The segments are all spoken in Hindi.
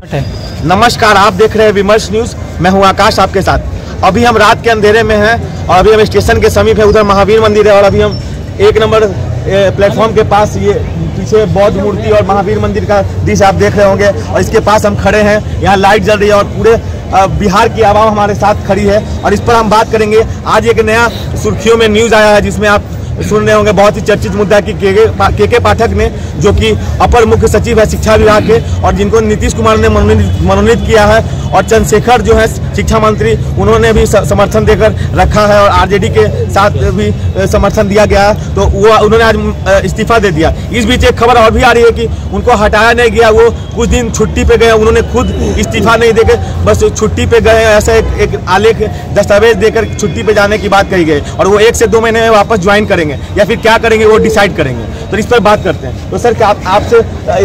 नमस्कार, आप देख रहे हैं विमर्श न्यूज। मैं हूं आकाश आपके साथ। अभी हम रात के अंधेरे में हैं और अभी हम स्टेशन के समीप है। उधर महावीर मंदिर है और अभी हम 1 नंबर प्लेटफॉर्म के पास, ये पीछे बौद्ध मूर्ति और महावीर मंदिर का दृश्य आप देख रहे होंगे और इसके पास हम खड़े हैं। यहाँ लाइट जल रही है और पूरे बिहार की आवाम हमारे साथ खड़ी है और इस पर हम बात करेंगे। आज एक नया सुर्खियों में न्यूज आया है जिसमें आप सुन रहे होंगे, बहुत ही चर्चित मुद्दा कि के पाठक ने, जो कि अपर मुख्य सचिव है शिक्षा विभाग के और जिनको नीतीश कुमार ने मनोनीत किया है, और चंद्रशेखर जो है शिक्षा मंत्री, उन्होंने भी समर्थन देकर रखा है और आरजेडी के साथ भी समर्थन दिया गया है, तो वो उन्होंने आज इस्तीफा दे दिया। इस बीच एक खबर और भी आ रही है कि उनको हटाया नहीं गया, वो कुछ दिन छुट्टी पे गए, उन्होंने खुद इस्तीफा नहीं देकर बस छुट्टी पे गए, ऐसा एक आलेख दस्तावेज देकर छुट्टी पे जाने की बात कही गई और वो 1 से 2 महीने में वापस ज्वाइन करेंगे या फिर क्या करेंगे वो डिसाइड करेंगे। तो इस पर बात करते हैं। तो सर, क्या आपसे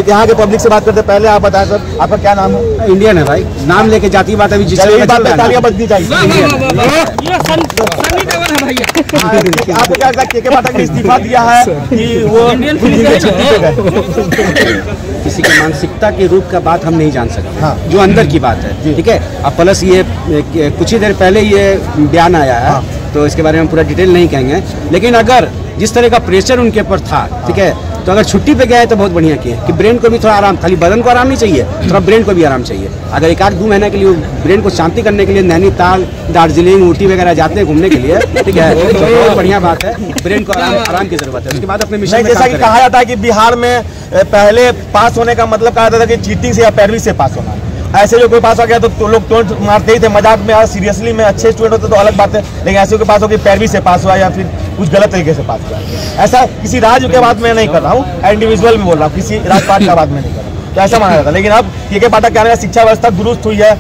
यहाँ के पब्लिक से बात करते हैं, पहले आप बताएं सर, आपका क्या नाम है? इंडियन है भाई, नाम लेके जाती बात अभी तालियां बजनी चाहिए। आपको क्या लगता है के पाठक ने इस्तीफा दिया है कि वो किसी की मानसिकता के रूप का बात हम नहीं जान सकते। हाँ। जो अंदर की बात है, ठीक है। अब प्लस ये कुछ ही देर पहले ये बयान आया है। हाँ। तो इसके बारे में पूरा डिटेल नहीं कहेंगे, लेकिन अगर जिस तरह का प्रेशर उनके ऊपर था, ठीक है, तो अगर छुट्टी पे गए तो बहुत बढ़िया किए कि ब्रेन को भी थोड़ा आराम, खाली बदन को आराम नहीं चाहिए, थोड़ा ब्रेन को भी आराम चाहिए। अगर 1-2 महीने के लिए ब्रेन को शांति करने के लिए नैनीताल, दार्जिलिंग, ऊटी वगैरह जाते हैं घूमने के लिए, ठीक है, तो बहुत बढ़िया बात है। ब्रेन को आराम की जरूरत है। उसके बाद अपने मिशन, जैसा कि कहा जाता है कि बिहार में पहले पास होने का मतलब कहा जाता था कि चीटिंग से या पैरवी से पास होना। ऐसे जो कोई पास हो गया तो लोग टोंट मारते ही थे, मजाक में, और सीरियसली में अच्छे स्टूडेंट होते तो अलग बात है, लेकिन ऐसे के पास हो कि पैरवी से पास हुआ या फिर कुछ गलत तरीके से पास हुआ। ऐसा किसी राज्य के बात में नहीं कर रहा हूँ, इंडिविजुअल में बोल रहा हूँ, किसी राजपाट का बात में नहीं कर रहा हूँ। तो ऐसा माना जाता है। लेकिन अब के पाठक क्या, शिक्षा व्यवस्था दुरुस्त हुई है,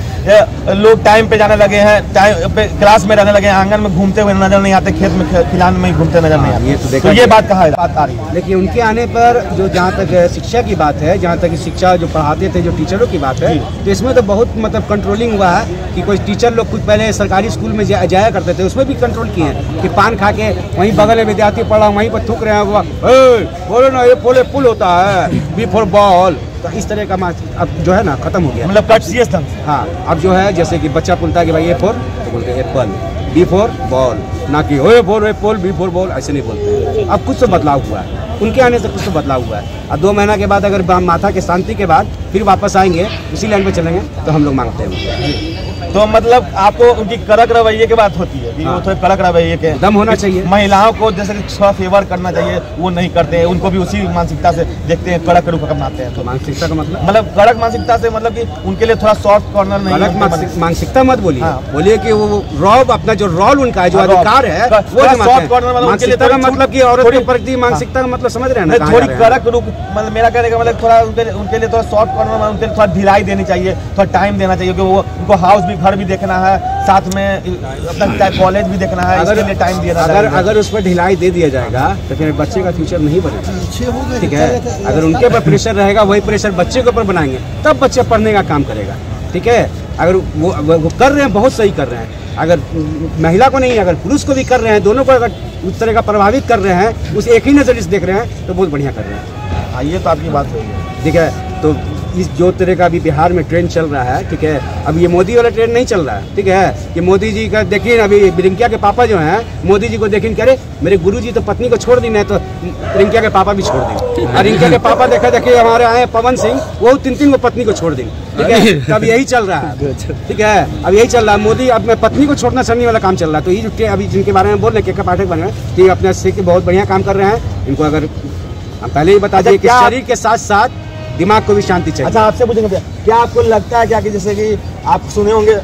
लोग टाइम पे जाने लगे हैं, टाइम पे क्लास में रहने लगे हैं, आंगन में घूमते हुए नजर नहीं आते, खेत में खिलान में घूमते नजर नहीं आते। तो ये बात कहा बात आ रही है। लेकिन उनके आने पर जो जहाँ तक शिक्षा की बात है, जहाँ तक शिक्षा जो पढ़ाते थे जो टीचरों की बात है, तो इसमें तो बहुत मतलब कंट्रोलिंग हुआ है कि कोई टीचर लोग कुछ पहले सरकारी स्कूल में जाया करते थे, उसमें भी कंट्रोल किए हैं कि पान खा के वहीं बगल में विद्यार्थी पढ़ा वहीं पर थूक रहे हैं, बोलो ना ये पुल होता है, बी फॉर बॉल। तो इस तरह का अब जो है ना खत्म हो गया, मतलब कटसियस ढंग से। हाँ, अब जो है जैसे कि बच्चा बोलता है कि भाई ए फॉर, तो बोलते हैं एप्पल, बी फॉर बॉल, ना कि A for apple, B for ball, ऐसे नहीं बोलते। अब कुछ तो बदलाव हुआ है, उनके आने से कुछ तो बदलाव हुआ है। अब 2 महीना के बाद अगर माथा के शांति के बाद फिर वापस आएंगे, उसी लाइन पे चलेंगे, तो हम लोग मांगते हैं। तो मतलब आपको उनकी कड़क रवैये की बात होती है कि वो थोड़े कड़क रवैये के दम होना चाहिए। महिलाओं को जैसे कि थोड़ा फेवर करना चाहिए, वो नहीं करते हैं, उनको भी उसी मानसिकता से देखते हैं, कड़क रूप अपनाते हैं। तो मानसिकता का मतलब कड़क मानसिकता से मतलब कि उनके लिए थोड़ा सॉफ्ट कॉर्नर नहीं। कड़क मानसिकता मत बोलिए। हाँ। बोलिए कि वो रॉब अपना जो रोल उनका है, जो अधिकार है, वो सॉफ्ट कॉर्नर। मानसिकता का मतलब कि औरत के प्रति मानसिकता का मतलब समझ रहे हैं, थोड़ी कड़क रूप। मतलब मेरा कहने का मतलब थोड़ा उनके लिए थोड़ा सॉफ्ट कॉर्नर, उनके लिए थोड़ा ढिलाई देनी चाहिए, थोड़ा टाइम देना चाहिए, क्योंकि वो उनको हाउस भी, घर भी देखना है, साथ में अपना कॉलेज भी देखना है, इसके लिए टाइम देना है। अगर उस पर ढिलाई दे दिया जाएगा तो फिर बच्चे का फ्यूचर नहीं बनेगा, ठीक है। अगर उनके ऊपर प्रेशर रहेगा, वही प्रेशर बच्चे के ऊपर बनाएंगे, तब बच्चे पढ़ने का काम करेगा, ठीक है। अगर वो कर रहे हैं, बहुत सही कर रहे हैं। अगर महिला को नहीं, अगर पुरुष को भी कर रहे हैं, दोनों को अगर उस तरह का प्रभावित कर रहे हैं, उस एक ही नजर से देख रहे हैं, तो बहुत बढ़िया कर रहे हैं। हाँ, ये तो आपकी बात सही है, ठीक है। तो इस जो तरह का अभी बिहार में ट्रेंड चल रहा है, ठीक है, अब ये मोदी वाला ट्रेंड नहीं चल रहा है, ठीक है। कि मोदी जी का देखिए, अभी रिंकिया के पापा जो हैं, मोदी जी को देखिए कह रहे मेरे गुरुजी तो पत्नी को छोड़ दी, नहीं तो रिंकिया के पापा भी छोड़ दी। और रिंकिया के पापा देखिए हमारे आए पवन सिंह, वो 3 को पत्नी को छोड़ दी, ठीक है। तब यही चल रहा है, ठीक है, अब यही चल रहा है। मोदी अब मैं पत्नी को छोड़ना छोड़ने वाला काम चल रहा है। तो ये जो अभी जिनके बारे में बोल रहे के पाठक बने हैं, तो ये अपने से बहुत बढ़िया काम कर रहे हैं। इनको अगर हम पहले ही बता दें कि शरीर के साथ साथ दिमाग को भी शांति चाहिए। अच्छा, आपसे पूछेंगे क्या आपको लगता है क्या कि जैसे कि आप सुने होंगे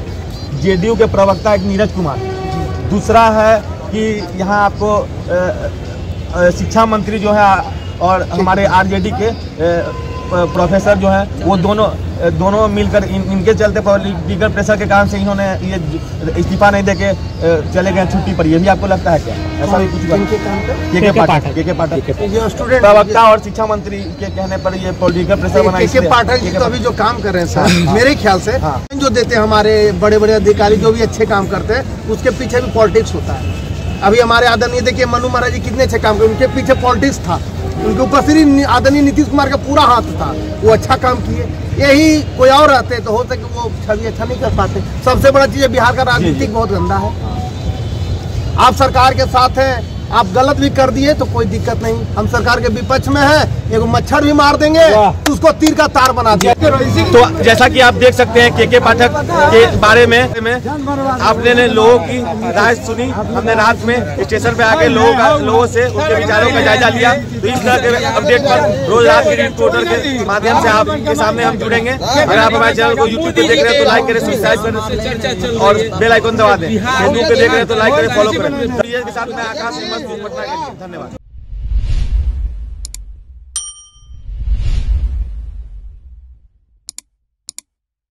जेडीयू के प्रवक्ता एक नीरज कुमार, दूसरा है कि यहाँ आपको शिक्षा मंत्री जो है और हमारे आरजेडी के प्रोफेसर जो है, वो दोनों मिलकर इनके चलते पॉलिटिकल प्रेशर के कारण से इन्होंने ये इस्तीफा नहीं देके चले गए छुट्टी पर। ये भी आपको लगता है क्या? ऐसा भी कुछ के पाठक प्रवक्ता और शिक्षा मंत्री के कहने पर ये पॉलिटिकल प्रेशर बना। के पाठक तो अभी जो काम कर रहे हैं सर, मेरे ख्याल से जो देते हैं हमारे बड़े बड़े अधिकारी जो भी अच्छे काम करते हैं, उसके पीछे भी पॉलिटिक्स होता है। अभी हमारे आदरणीय देखिए मनु महाराज जी कितने अच्छे काम कर, उनके पीछे पॉलिटिक्स था, उनके ऊपर सिर्फ आदरणीय नीतीश कुमार का पूरा हाथ था। वो अच्छा काम किए। यही कोई और रहते तो हो सके वो छवि अच्छा नहीं कर पाते। सबसे बड़ा चीज है बिहार का राजनीतिक बहुत गंदा है। आप सरकार के साथ हैं, आप गलत भी कर दिए तो कोई दिक्कत नहीं, हम सरकार के विपक्ष में हैं। एगो मच्छर भी मार देंगे तो उसको तीर का तार बना दिया। तो जैसा कि आप देख सकते हैं के पाठक के बारे में आपने ने लोगों की राय सुनी। हमने रात में स्टेशन पे आके लोगों से उनके विचारों का जायजा लिया। तो इस तरह के अपडेट पर रोज रात के रिपोर्टर के माध्यम से आपके सामने हम जुड़ेंगे। अगर आप हमारे चैनल को यूट्यूब पे देख रहे हैं तो लाइक करें, सब्सक्राइब करें और बेल आइकन दबा दें। फेसबुक पे देख रहे हैं तो लाइक करें, फॉलो करें। के साथ मैं आकाश, धन्यवाद।